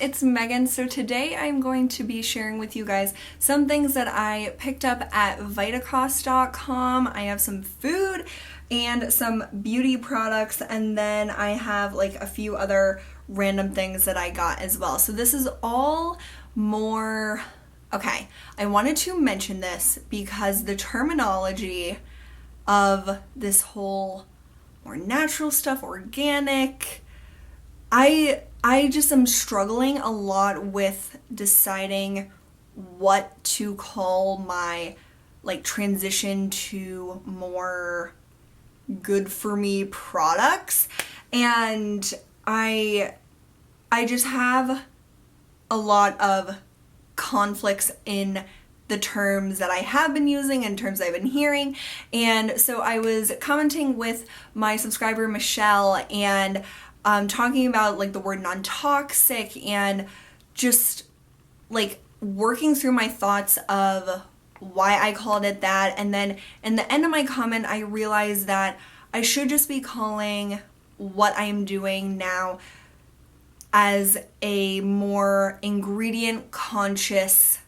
it's Megan. So today I'm going to be sharing with you guys some things that I picked up at VITACOST.com. I have some food and some beauty products, and then I have like a few other random things that I got as well. So this is all more, okay, I wanted to mention this because the terminology of this whole more natural stuff, organic, I just am struggling a lot with deciding what to call my like transition to more good for me products, and I just have a lot of conflicts in the terms that I have been using and terms I've been hearing. And so I was commenting with my subscriber Michelle and talking about like the word non-toxic and just like working through my thoughts of why I called it that. And then in the end of my comment, I realized that I should just be calling what I am doing now as a more ingredient conscious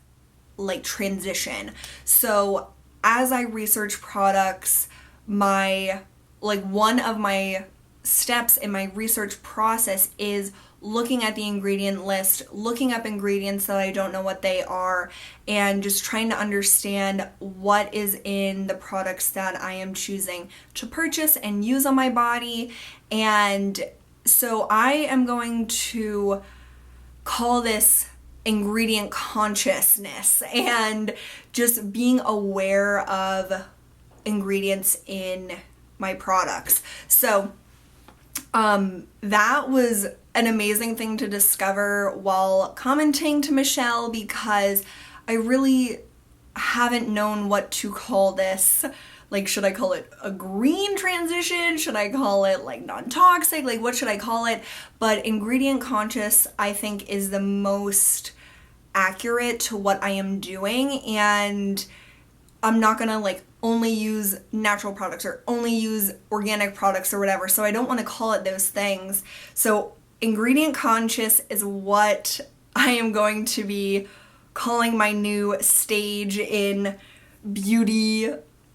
like transition. So as I research products, one of my steps in my research process is looking at the ingredient list, looking up ingredients that I don't know what they are, and just trying to understand what is in the products that I am choosing to purchase and use on my body. And so I am going to call this ingredient consciousness and just being aware of ingredients in my products. So that was an amazing thing to discover while commenting to Michelle, because I really haven't known what to call this. Like, should I call it a green transition? Should I call it like non-toxic? Like, what should I call it? But ingredient conscious, I think, is the most accurate to what I am doing. And I'm not gonna like only use natural products or only use organic products or whatever. So I don't want to call it those things. So ingredient conscious is what I am going to be calling my new stage in beauty,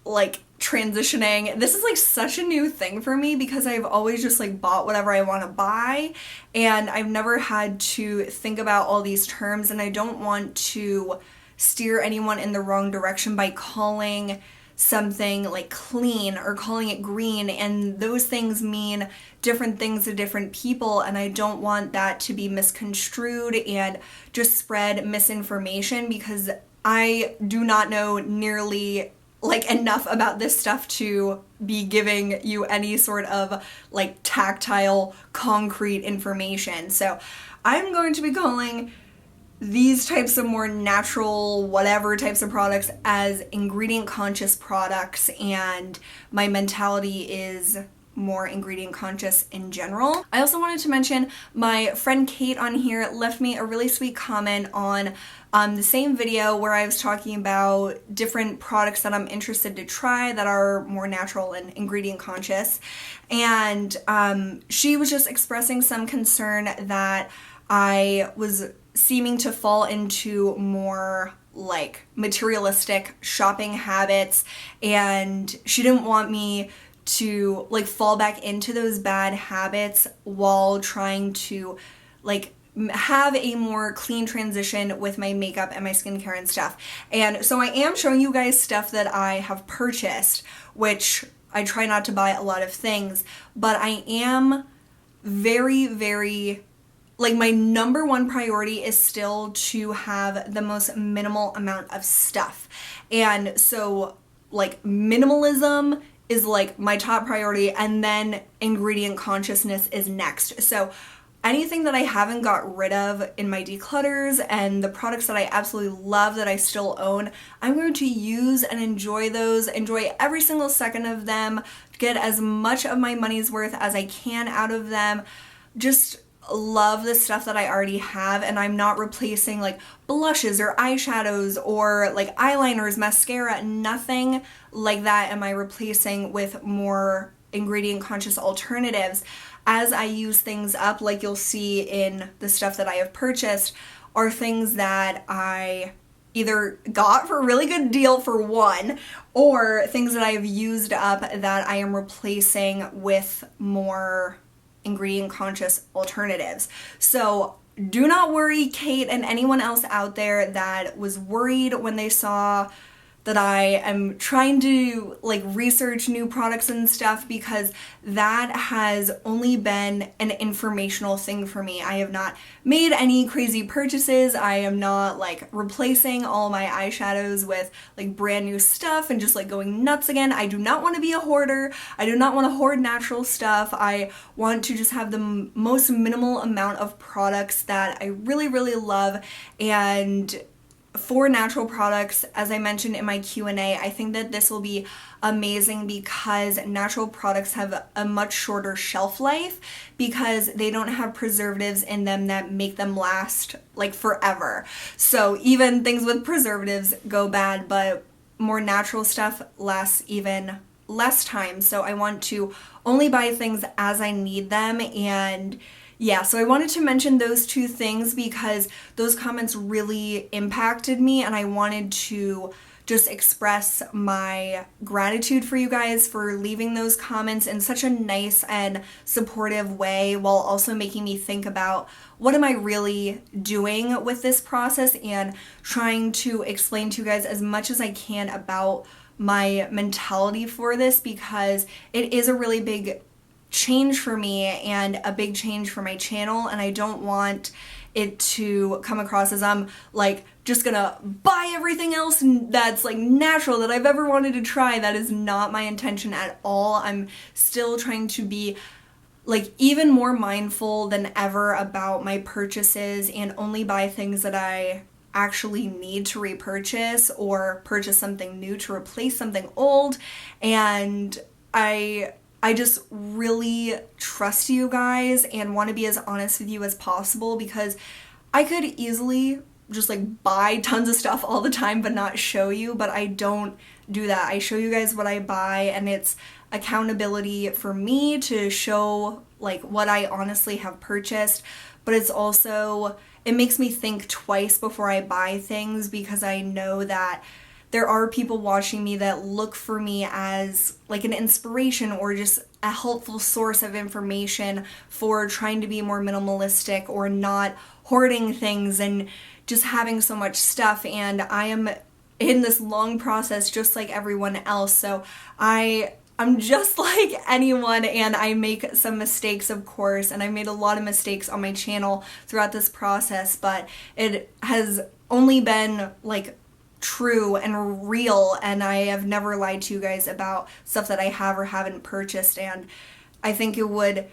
like transitioning. This is like such a new thing for me because I've always just like bought whatever I want to buy, and I've never had to think about all these terms, and I don't want to steer anyone in the wrong direction by calling something like clean or calling it green, and those things mean different things to different people, and I don't want that to be misconstrued and just spread misinformation, because I do not know nearly like enough about this stuff to be giving you any sort of like tactile, concrete information. So I'm going to be calling these types of more natural whatever types of products as ingredient conscious products, and my mentality is more ingredient conscious in general. I also wanted to mention my friend Kate on here left me a really sweet comment on the same video where I was talking about different products that I'm interested to try that are more natural and ingredient conscious, and she was just expressing some concern that I was seeming to fall into more like materialistic shopping habits, and she didn't want me to like fall back into those bad habits while trying to like have a more clean transition with my makeup and my skincare and stuff. And so I am showing you guys stuff that I have purchased, which I try not to buy a lot of things, but I am very like my number one priority is still to have the most minimal amount of stuff. And so like minimalism is like my top priority, and then ingredient consciousness is next. So anything that I haven't got rid of in my declutters and the products that I absolutely love that I still own, I'm going to use and enjoy those, enjoy every single second of them, get as much of my money's worth as I can out of them. Just love the stuff that I already have, and I'm not replacing like blushes or eyeshadows or like eyeliners, mascara, nothing like that am I replacing with more ingredient conscious alternatives. as I use things up, like you'll see in the stuff that I have purchased, are things that I either got for a really good deal for one, or things that I have used up that I am replacing with more ingredient conscious alternatives. So do not worry, Kate, and anyone else out there that was worried when they saw that I am trying to like research new products and stuff, because that has only been an informational thing for me. I have not made any crazy purchases. I am not like replacing all my eyeshadows with like brand new stuff and just like going nuts again. I do not want to be a hoarder. I do not want to hoard natural stuff. I want to just have the most minimal amount of products that I really, really love. And for natural products, as I mentioned in my Q&A, I think that this will be amazing because natural products have a much shorter shelf life because they don't have preservatives in them that make them last like forever. So even things with preservatives go bad, but more natural stuff lasts even less time. So I want to only buy things as I need them. And yeah, so I wanted to mention those two things because those comments really impacted me, and I wanted to just express my gratitude for you guys for leaving those comments in such a nice and supportive way, while also making me think about what am I really doing with this process and trying to explain to you guys as much as I can about my mentality for this, because it is a really big change for me and a big change for my channel, and I don't want it to come across as I'm like just gonna buy everything else that's like natural that I've ever wanted to try. That is not my intention at all. I'm still trying to be like even more mindful than ever about my purchases and only buy things that I actually need to repurchase or purchase something new to replace something old. And I just really trust you guys and want to be as honest with you as possible, because I could easily just like buy tons of stuff all the time but not show you, but I don't do that. I show you guys what I buy, and it's accountability for me to show like what I honestly have purchased, but it's also, it makes me think twice before I buy things, because I know that there are people watching me that look for me as like an inspiration or just a helpful source of information for trying to be more minimalistic or not hoarding things and just having so much stuff. And I am in this long process just like everyone else. So I'm just like anyone, and I make some mistakes, of course, and I made a lot of mistakes on my channel throughout this process, but it has only been like true and real, and I have never lied to you guys about stuff that I have or haven't purchased. And I think it would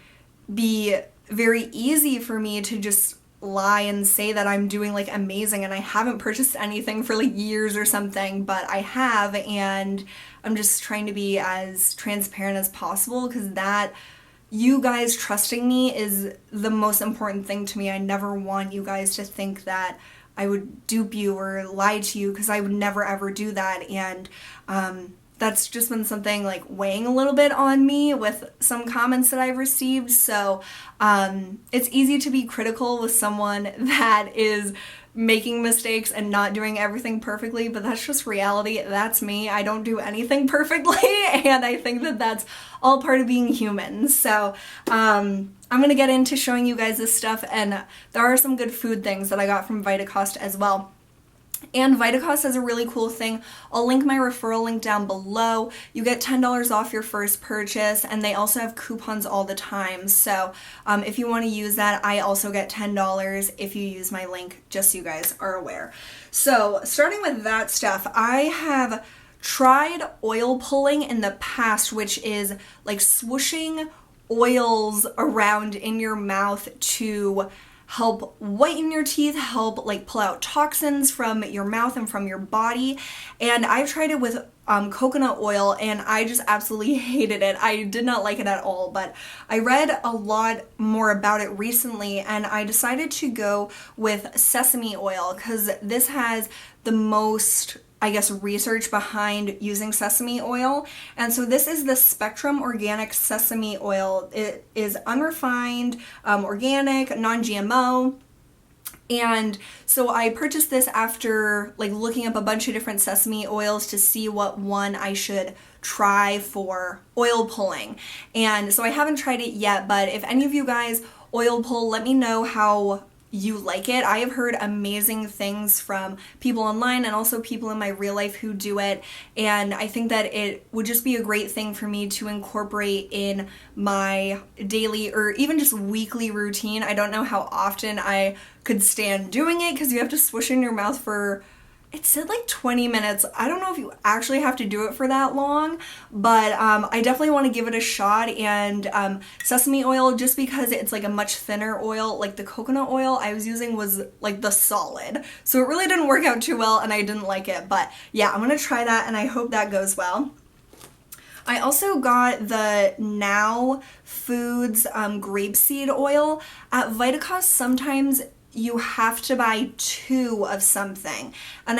be very easy for me to just lie and say that I'm doing like amazing and I haven't purchased anything for like years or something, but I have, and I'm just trying to be as transparent as possible, because that you guys trusting me is the most important thing to me. I never want you guys to think that I would dupe you or lie to you, because I would never ever do that. And that's just been something like weighing a little bit on me with some comments that I've received. So it's easy to be critical with someone that is making mistakes and not doing everything perfectly, but that's just reality. That's me. I don't do anything perfectly, and I think that that's all part of being human. So I'm gonna get into showing you guys this stuff, and there are some good food things that I got from VITACOST as well. And VITACOST has a really cool thing. I'll link my referral link down below. You get $10 off your first purchase, and they also have coupons all the time. So if you want to use that, I also get $10 if you use my link, just so you guys are aware. So starting with that stuff, I have tried oil pulling in the past, which is like swooshing oils around in your mouth to help whiten your teeth, help like pull out toxins from your mouth and from your body. And I've tried it with coconut oil, and I just absolutely hated it. I did not like it at all, but I read a lot more about it recently, and I decided to go with sesame oil because this has the most I guess, research behind using sesame oil. And so this is the Spectrum Organic Sesame Oil. It is unrefined, organic, non-GMO. And so I purchased this after like looking up a bunch of different sesame oils to see what one I should try for oil pulling. And so I haven't tried it yet, but if any of you guys oil pull, let me know how you like it. I have heard amazing things from people online and also people in my real life who do it, and I think that it would just be a great thing for me to incorporate in my daily or even just weekly routine. I don't know how often I could stand doing it because you have to swish in your mouth for, it said like 20 minutes. I don't know if you actually have to do it for that long, but I definitely want to give it a shot. And sesame oil, just because it's like a much thinner oil, like the coconut oil I was using was like the solid. So it really didn't work out too well and I didn't like it. But yeah, I'm going to try that and I hope that goes well. I also got the Now Foods grapeseed oil. At VITACOST, sometimes you have to buy 2 of something, and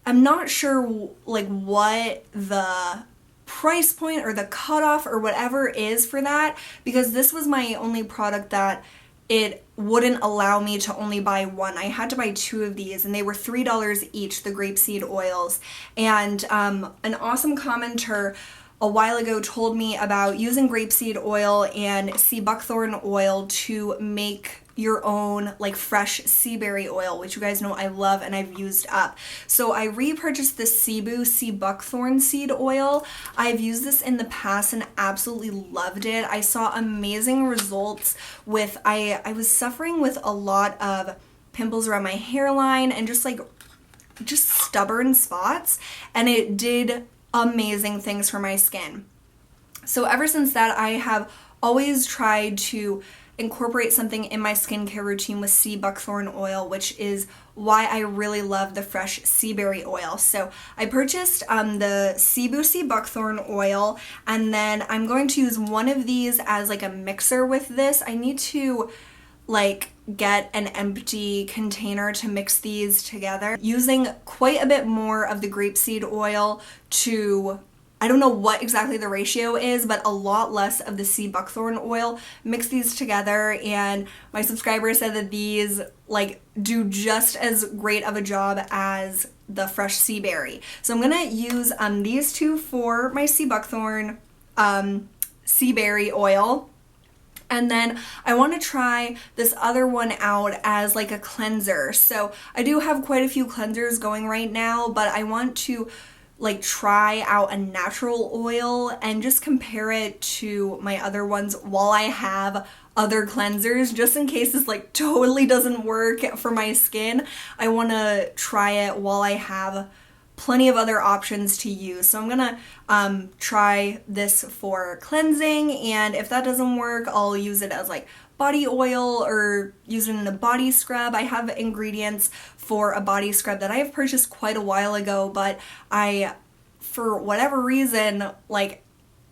I'm not sure like what the price point or the cutoff or whatever is for that, because this was my only product that it wouldn't allow me to only buy 1. I had to buy 2 of these and they were $3 each, the grapeseed oils. And an awesome commenter a while ago told me about using grapeseed oil and sea buckthorn oil to make your own like fresh sea berry oil, which you guys know I love and I've used up. So I repurchased the Cebu sea buckthorn seed oil. I've used this in the past and absolutely loved it. I saw amazing results with, I was suffering with a lot of pimples around my hairline and just stubborn spots, and it did amazing things for my skin. So ever since that, I have always tried to incorporate something in my skincare routine with sea buckthorn oil, which is why I really love the fresh sea berry oil. So I purchased the Cebu sea buckthorn oil, and then I'm going to use one of these as like a mixer with this. I need to like get an empty container to mix these together, using quite a bit more of the grapeseed oil to, I don't know what exactly the ratio is, but a lot less of the sea buckthorn oil. Mix these together, and my subscriber said that these like do just as great of a job as the fresh sea berry. So I'm gonna use these 2 for my sea buckthorn sea berry oil. And then I want to try this other one out as like a cleanser. So I do have quite a few cleansers going right now, but I want to like try out a natural oil and just compare it to my other ones while I have other cleansers, just in case this like totally doesn't work for my skin. I want to try it while I have plenty of other options to use. So I'm gonna try this for cleansing, and if that doesn't work, I'll use it as like body oil or use it in a body scrub. I have ingredients for a body scrub that I have purchased quite a while ago, but I, for whatever reason, like,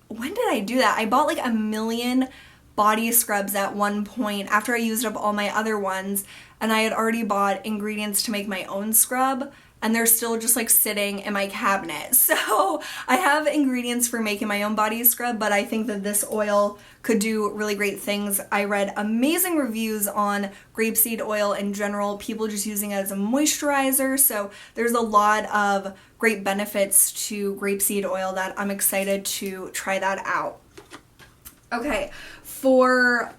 when did I do that? I bought like 1 million body scrubs at one point after I used up all my other ones, and I had already bought ingredients to make my own scrub, and they're still just like sitting in my cabinet. So I have ingredients for making my own body scrub, but I think that this oil could do really great things. I read amazing reviews on grapeseed oil in general, people just using it as a moisturizer. So there's a lot of great benefits to grapeseed oil that I'm excited to try that out. Okay, for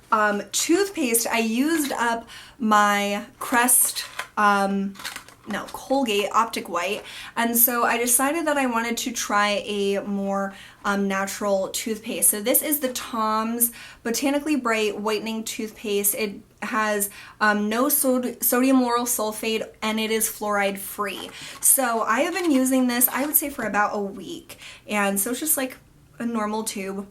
toothpaste, I used up my Crest, Colgate Optic White, and so I decided that I wanted to try a more natural toothpaste. So this is the Tom's Botanically Bright Whitening Toothpaste. It has no sodium lauryl sulfate, and it is fluoride free. So I have been using this, I would say, for about a week, and so it's just like a normal tube.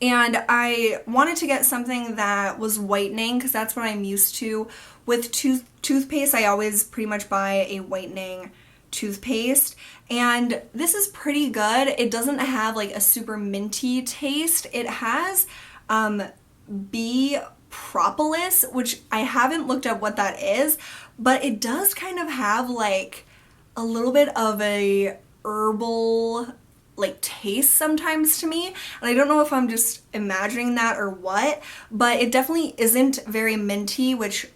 And I wanted to get something that was whitening because that's what I'm used to. With toothpaste, I always pretty much buy a whitening toothpaste. And this is pretty good. It doesn't have like a super minty taste. It has bee propolis, which I haven't looked up what that is, but it does kind of have like a little bit of a herbal like taste sometimes to me, and I don't know if I'm just imagining that or what, but it definitely isn't very minty, which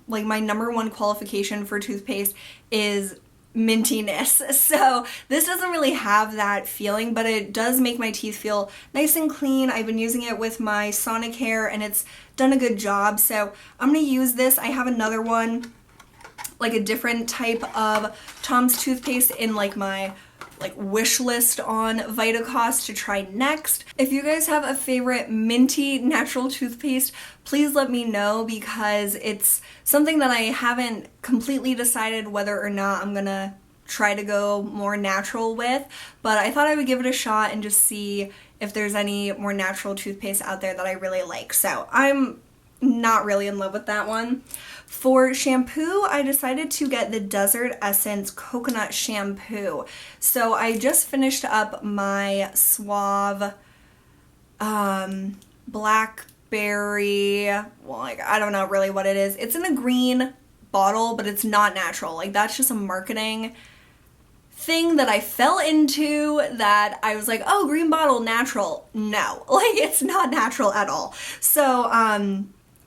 like my #1 qualification for toothpaste is mintiness. So this doesn't really have that feeling, but it does make my teeth feel nice and clean. I've been using it with my Sonicare and it's done a good job. So I'm gonna use this. I have another one, like a different type of Tom's toothpaste in like my wish list on VITACOST to try next. If you guys have a favorite minty natural toothpaste, please let me know, because it's something that I haven't completely decided whether or not I'm gonna try to go more natural with, but I thought I would give it a shot and just see if there's any more natural toothpaste out there that I really like. So I'm not really in love with that one. For shampoo, I decided to get the Desert Essence Coconut Shampoo. So I just finished up my Suave blackberry, well, like, I don't know really what it is. It's in a green bottle, but it's not natural. Like, that's just a marketing thing that I fell into, that I was like, oh, green bottle, natural. No, like, it's not natural at all. So,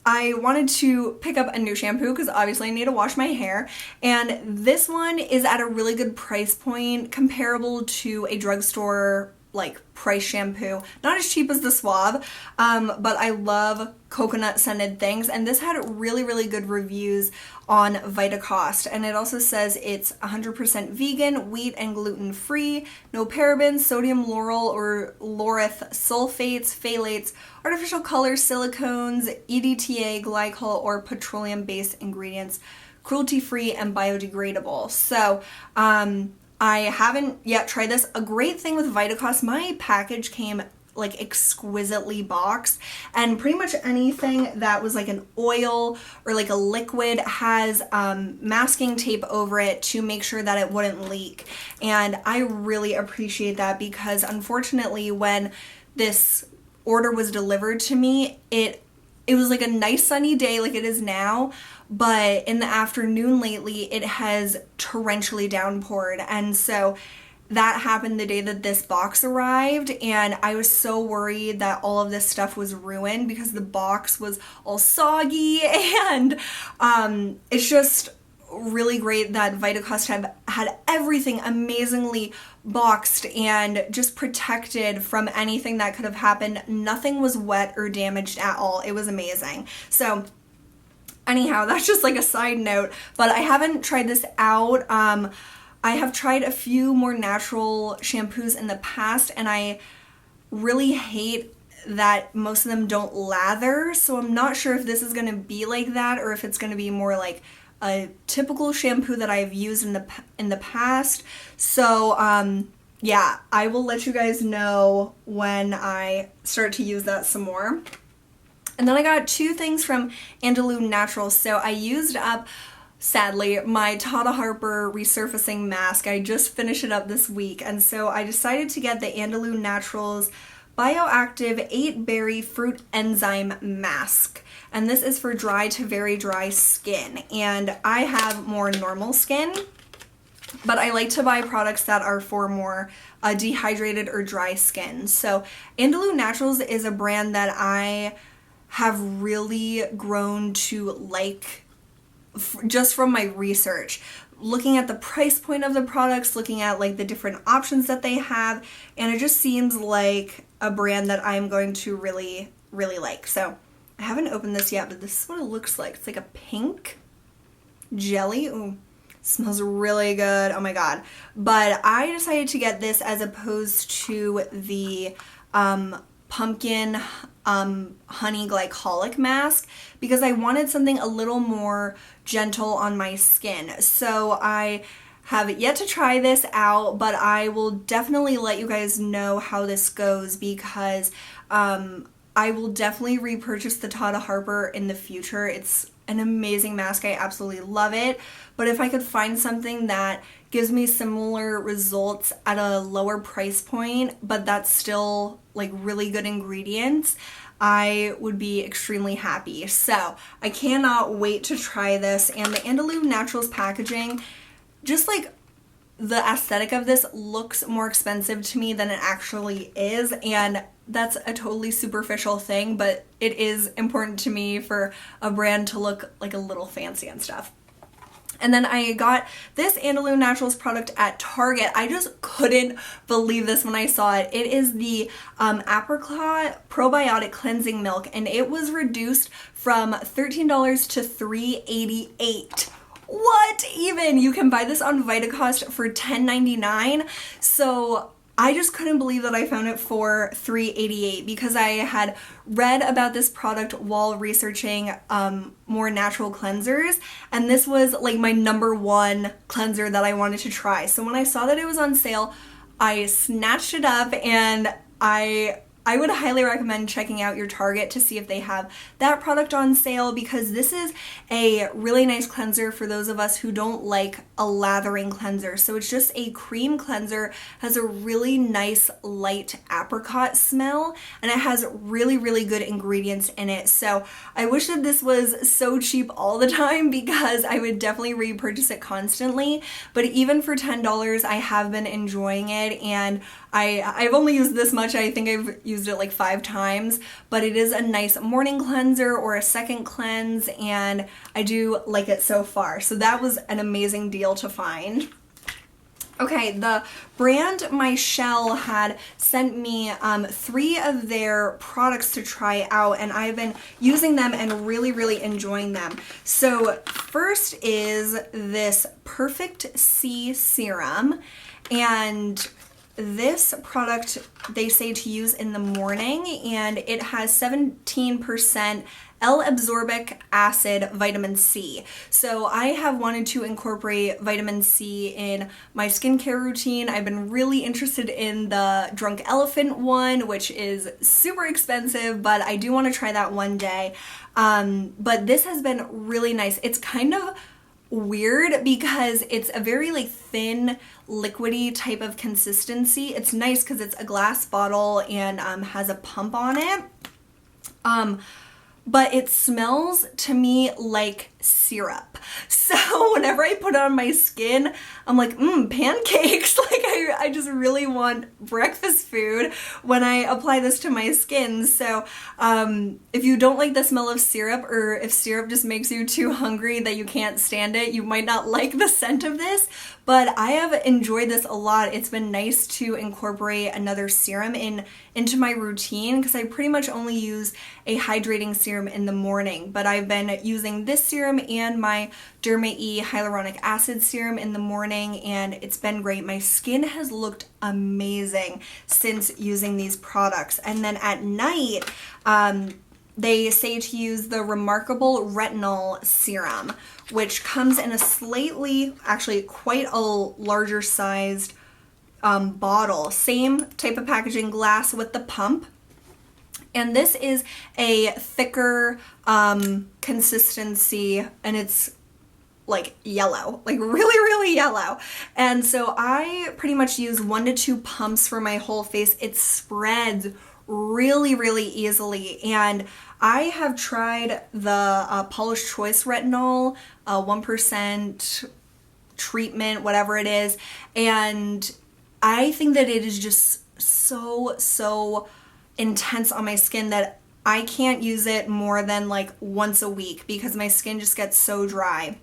I wanted to pick up a new shampoo because obviously I need to wash my hair, and this one is at a really good price point, comparable to a drugstore like price shampoo. Not as cheap as the Suave, but I love coconut scented things, and this had really good reviews on VITACOST, and it also says it's 100% vegan, wheat and gluten free, no parabens, sodium lauryl or laureth sulfates, phthalates, artificial colors, silicones, EDTA, glycol or petroleum based ingredients, cruelty free and biodegradable. So I haven't yet tried this. A great thing with VITACOST, my package came like exquisitely boxed, and pretty much anything that was like an oil or like a liquid has masking tape over it to make sure that it wouldn't leak. And I really appreciate that, because unfortunately when this order was delivered to me, it was like a nice sunny day like it is now, but in the afternoon lately it has torrentially downpoured, and so that happened the day that this box arrived, and I was so worried that all of this stuff was ruined because the box was all soggy, and it's just really great that VITACOST had everything amazingly boxed and just protected from anything that could have happened. Nothing was wet or damaged at all. It was amazing. So anyhow, that's just like a side note, but I haven't tried this out. I have tried a few more natural shampoos in the past, and I really hate that most of them don't lather, so I'm not sure if this is going to be like that or if it's going to be more like a typical shampoo that I've used in the past. So yeah, I will let you guys know when I start to use that some more. And then I got two things from Andalou Naturals. So I used up, sadly, my Tata Harper resurfacing mask. I just finished it up this week, and so I decided to get the Andalou Naturals Bioactive 8-Berry Fruit Enzyme Mask. And this is for dry to very dry skin. And I have more normal skin, but I like to buy products that are for more dehydrated or dry skin. So Andalou Naturals is a brand that I have really grown to like just from my research, looking at the price point of the products, looking at like the different options that they have, and it just seems like a brand that I'm going to really like. So I haven't opened this yet, but this is what it looks like. It's like a pink jelly. Ooh, smells really good. Oh my god. But I decided to get this as opposed to the pumpkin honey glycolic mask, because I wanted something a little more gentle on my skin. So I have yet to try this out, but I will definitely let you guys know how this goes, because I will definitely repurchase the Tata Harper in the future. It's an amazing mask. I absolutely love it. But if I could find something that gives me similar results at a lower price point, but that's still like really good ingredients, I would be extremely happy. So I cannot wait to try this. And the Andalou Naturals packaging, just like the aesthetic of this looks more expensive to me than it actually is, and that's a totally superficial thing, but it is important to me for a brand to look like a little fancy and stuff. And then I got this Andalou Naturals product at Target. I just couldn't believe this when I saw it. It is the Apricot Probiotic Cleansing Milk, and it was reduced from $13 to $3.88. What even? You can buy this on VITACOST for $10.99. So I just couldn't believe that I found it for $3.88 because I had read about this product while researching more natural cleansers, and this was like my #1 cleanser that I wanted to try. So when I saw that it was on sale, I snatched it up, and I would highly recommend checking out your Target to see if they have that product on sale, because this is a really nice cleanser for those of us who don't like a lathering cleanser. So it's just a cream cleanser, has a really nice light apricot smell, and it has really, really good ingredients in it. So I wish that this was so cheap all the time, because I would definitely repurchase it constantly. But even for $10, I have been enjoying it, and I've only used this much. I think I've used it like 5 times, but it is a nice morning cleanser or a second cleanse, and I do like it so far. So that was an amazing deal to find. Okay, the brand Michelle had sent me 3 of their products to try out, and I've been using them and really, really enjoying them. So first is this Perfect C Serum, and this product they say to use in the morning, and it has 17% L-absorbic acid vitamin C. So I have wanted to incorporate vitamin C in my skincare routine. I've been really interested in the Drunk Elephant one, which is super expensive, but I do want to try that one day. But this has been really nice. It's kind of weird because it's a very like thin liquidy type of consistency. It's nice because it's a glass bottle and has a pump on it, but it smells to me like syrup. So whenever I put it on my skin, I'm like, pancakes. Like I just really want breakfast food when I apply this to my skin. So if you don't like the smell of syrup, or if syrup just makes you too hungry that you can't stand it, you might not like the scent of this. But I have enjoyed this a lot. It's been nice to incorporate another serum into my routine, because I pretty much only use a hydrating serum in the morning. But I've been using this serum and my Derma Hyaluronic Acid Serum in the morning, and it's been great. My skin has looked amazing since using these products. And then at night, they say to use the Remarkable Retinol Serum, which comes in a slightly, actually quite a larger sized bottle. Same type of packaging, glass with the pump. And this is a thicker consistency, and it's like yellow, like really, really yellow. And so I pretty much use 1 to 2 pumps for my whole face. It spreads really, really easily. And I have tried the Paula's Choice Retinol, 1% treatment, whatever it is, and I think that it is just so intense on my skin that I can't use it more than like once a week, because my skin just gets so dry.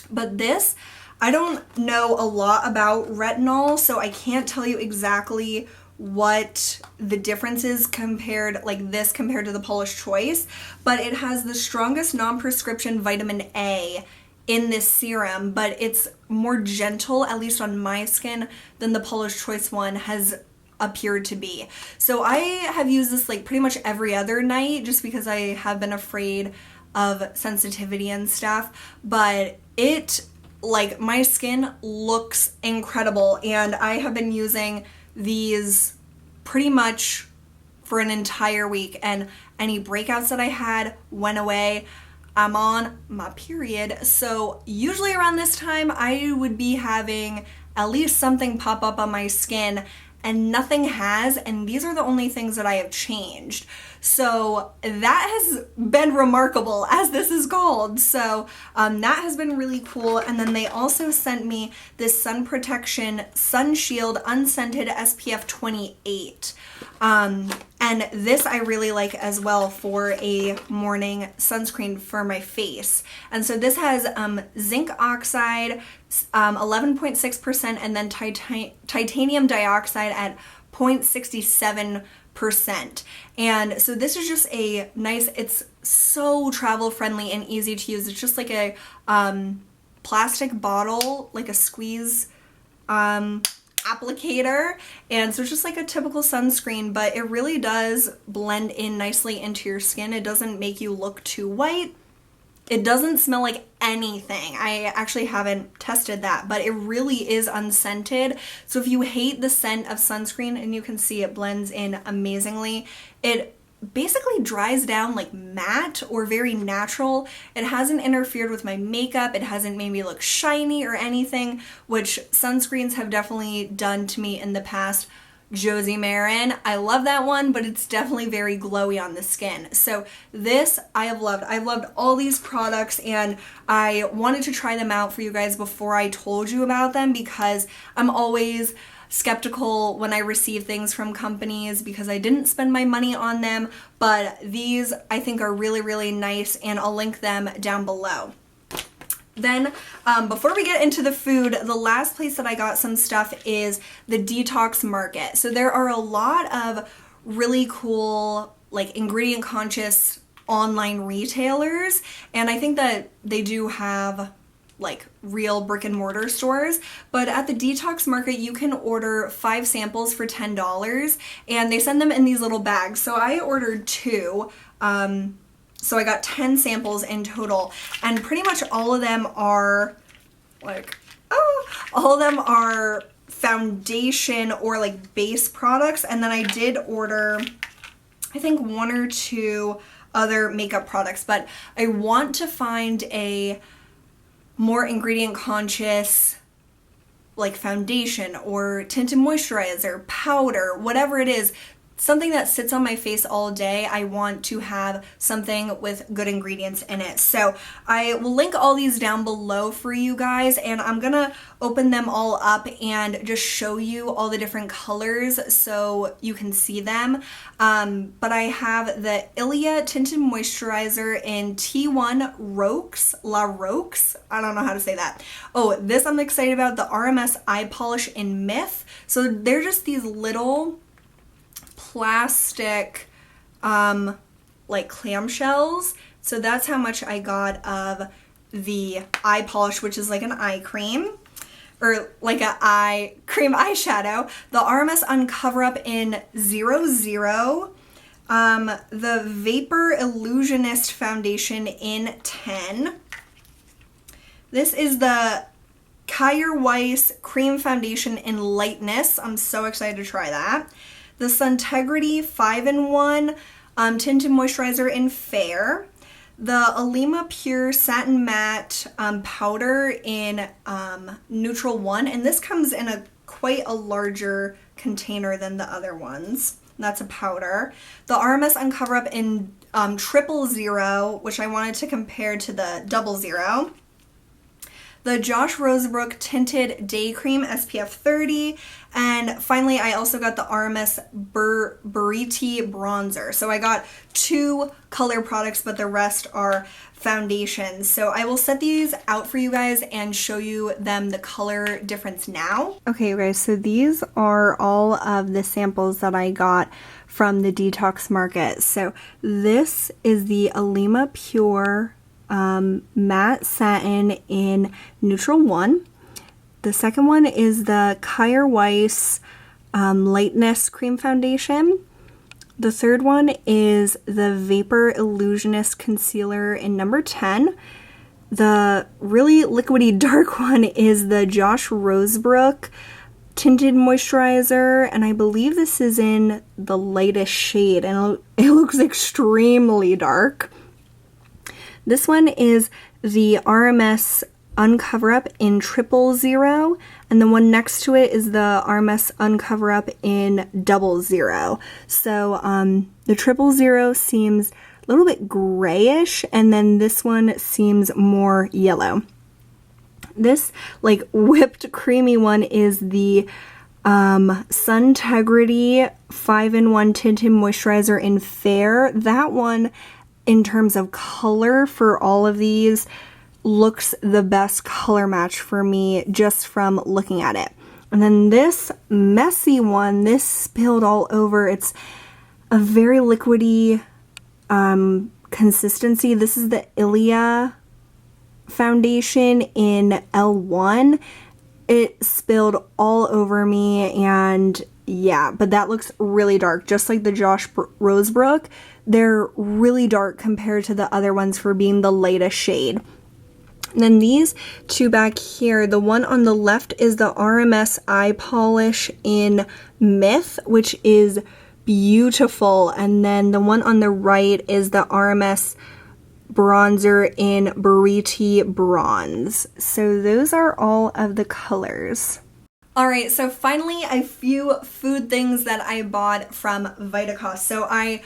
But this, I don't know a lot about retinol, so I can't tell you exactly what the difference is compared, like this compared to the Paula's Choice, but it has the strongest non-prescription vitamin A in this serum, but it's more gentle, at least on my skin, than the Paula's Choice one has appeared to be. So I have used this like pretty much every other night, just because I have been afraid of sensitivity and stuff, but it, like, my skin looks incredible, and I have been using these pretty much for an entire week, and any breakouts that I had went away. I'm on my period, so usually around this time I would be having at least something pop up on my skin, and nothing has, and these are the only things that I have changed. So that has been remarkable, as this is called. So that has been really cool. And then they also sent me this Sun Protection Sun Shield Unscented SPF 28. And this I really like as well for a morning sunscreen for my face. And so this has zinc oxide, 11.6%, and then titanium dioxide at 0.67%. And so this is just a nice, it's so travel friendly and easy to use. It's just like a plastic bottle, like a squeeze applicator, and so it's just like a typical sunscreen, but it really does blend in nicely into your skin. It doesn't make you look too white. It doesn't smell like anything. I actually haven't tested that, but it really is unscented. So if you hate the scent of sunscreen, and you can see it blends in amazingly, it basically dries down like matte or very natural. It hasn't interfered with my makeup. It hasn't made me look shiny or anything, which sunscreens have definitely done to me in the past. Josie Marin, I love that one, but it's definitely very glowy on the skin. So this I have loved. I've loved all these products, and I wanted to try them out for you guys before I told you about them, because I'm always skeptical when I receive things from companies because I didn't spend my money on them, but these I think are really, really nice, and I'll link them down below. Then, before we get into the food, the last place that I got some stuff is the Detox Market. So there are a lot of really cool, like, ingredient conscious online retailers, and I think that they do have like real brick and mortar stores, but at the Detox Market you can order 5 samples for $10, and they send them in these little bags. So I ordered 2. So I got 10 samples in total, and pretty much all of them are like, all of them are foundation or like base products. And then I did order, I think, 1 or 2 other makeup products, but I want to find a more ingredient conscious like foundation or tinted moisturizer, powder, whatever it is. Something that sits on my face all day. I want to have something with good ingredients in it. So I will link all these down below for you guys, and I'm gonna open them all up and just show you all the different colors so you can see them. But I have the Ilia Tinted Moisturizer in T1 Roques, I don't know how to say that. Oh, this I'm excited about, the RMS Eye Polish in Myth. So they're just these little plastic like clamshells. So that's how much I got of the eye polish, which is like an eye cream or like a eye cream eyeshadow. The RMS Uncover Up in 00, the Vapour Illusionist foundation in 10. This is the Kjaer Weis cream foundation in Lightness. I'm so excited to try that. The Suntegrity 5-in-1 tinted moisturizer in Fair. The Alima Pure Satin Matte powder in Neutral 1, and this comes in quite a larger container than the other ones. That's a powder. The RMS Uncover Up in 000, which I wanted to compare to the 00. The Rosebrook Tinted Day Cream SPF 30, and finally I also got the RMS Buriti Bronzer. So I got 2 color products, but the rest are foundations. So I will set these out for you guys and show you them the color difference now. Okay, you guys, so these are all of the samples that I got from the Detox Market. So this is the Alima Pure matte satin in Neutral 1. The second one is the Kjaer Weis Lightness cream foundation. The third one is the Vapour Illusionist concealer in number 10. The really liquidy dark one is the Rosebrook tinted moisturizer, and I believe this is in the lightest shade, and it looks extremely dark. This one is the RMS Uncover Up in 000, and the one next to it is the RMS Uncover Up in 00. So the 000 seems a little bit grayish, and then this one seems more yellow. This like whipped creamy one is the Suntegrity 5-in-1 Tinted Moisturizer in Fair. That one, in terms of color for all of these, looks the best color match for me just from looking at it. And then this messy one, this spilled all over. It's a very liquidy consistency. This is the Ilia foundation in L1. It spilled all over me, and yeah, but that looks really dark, just like the Rosebrook. They're really dark compared to the other ones for being the lightest shade. And then these two back here, the one on the left is the RMS Eye Polish in Myth, which is beautiful, and then the one on the right is the RMS Bronzer in Buriti Bronze. So those are all of the colors. Alright, so finally a few food things that I bought from VITACOST. So I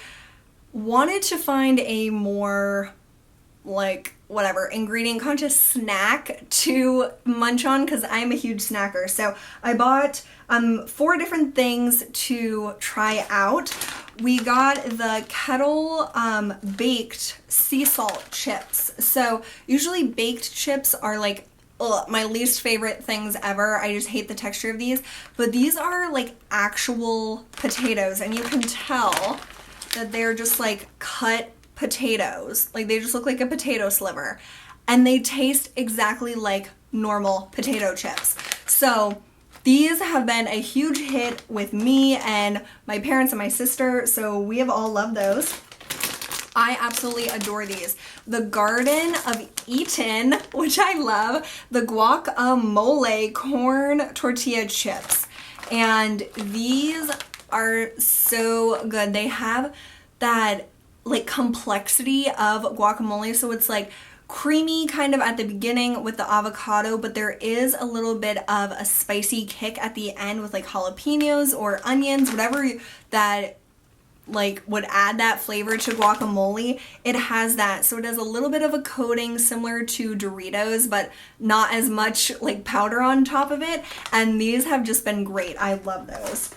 wanted to find a more like whatever ingredient conscious snack to munch on because I'm a huge snacker. So I bought 4 different things to try out. We got the kettle baked sea salt chips. So usually baked chips are like my least favorite things ever. I just hate the texture of these. But these are like actual potatoes, and you can tell that they're just like cut potatoes. Like they just look like a potato sliver. And they taste exactly like normal potato chips. So these have been a huge hit with me and my parents and my sister, so we have all loved those. I absolutely adore these. The Garden of Eden, which I love, the guacamole corn tortilla chips. And these are so good. They have that like complexity of guacamole, so it's like creamy kind of at the beginning with the avocado, but there is a little bit of a spicy kick at the end with like jalapenos or onions, whatever that like would add that flavor to guacamole. It has that, so it has a little bit of a coating similar to Doritos, but not as much like powder on top of it, and these have just been great. I love those.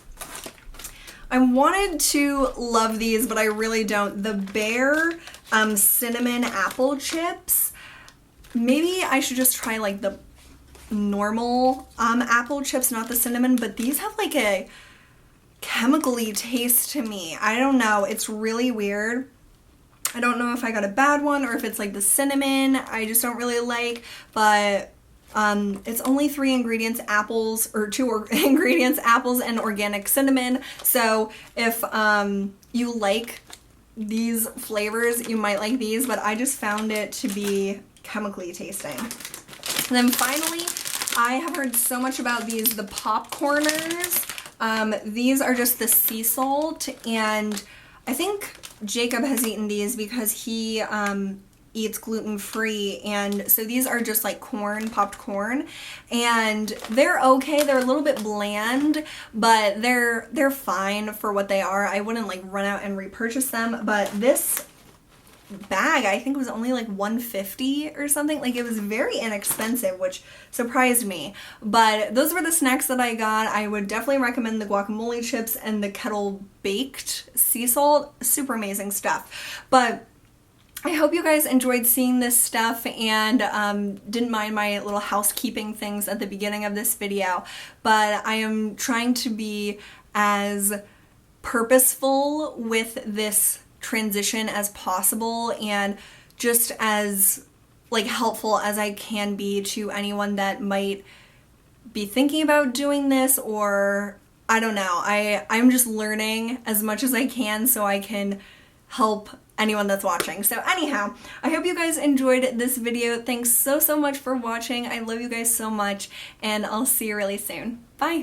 I wanted to love these, but I really don't. The Bear cinnamon apple chips. Maybe I should just try like the normal apple chips, not the cinnamon, but these have like a chemically taste to me. I don't know. It's really weird. I don't know if I got a bad one or if it's like the cinnamon I just don't really like, but it's only 3 ingredients, apples, or 2 ingredients, apples and organic cinnamon. So if you like these flavors, you might like these, but I just found it to be chemically tasting. And then finally, I have heard so much about these, the popcorners. These are just the sea salt, and I think Jacob has eaten these because he eats gluten-free, and so these are just like corn, popped corn, and they're okay. They're a little bit bland, but they're fine for what they are. I wouldn't like run out and repurchase them, but this bag I think was only like $1.50 or something. Like it was very inexpensive, which surprised me. But those were the snacks that I got. I would definitely recommend the guacamole chips and the kettle baked sea salt. Super amazing stuff. But I hope you guys enjoyed seeing this stuff and didn't mind my little housekeeping things at the beginning of this video. But I am trying to be as purposeful with this transition as possible and just as like helpful as I can be to anyone that might be thinking about doing this, or I don't know. I'm just learning as much as I can so I can help anyone that's watching. So anyhow, I hope you guys enjoyed this video. Thanks so much for watching. I love you guys so much, and I'll see you really soon. Bye!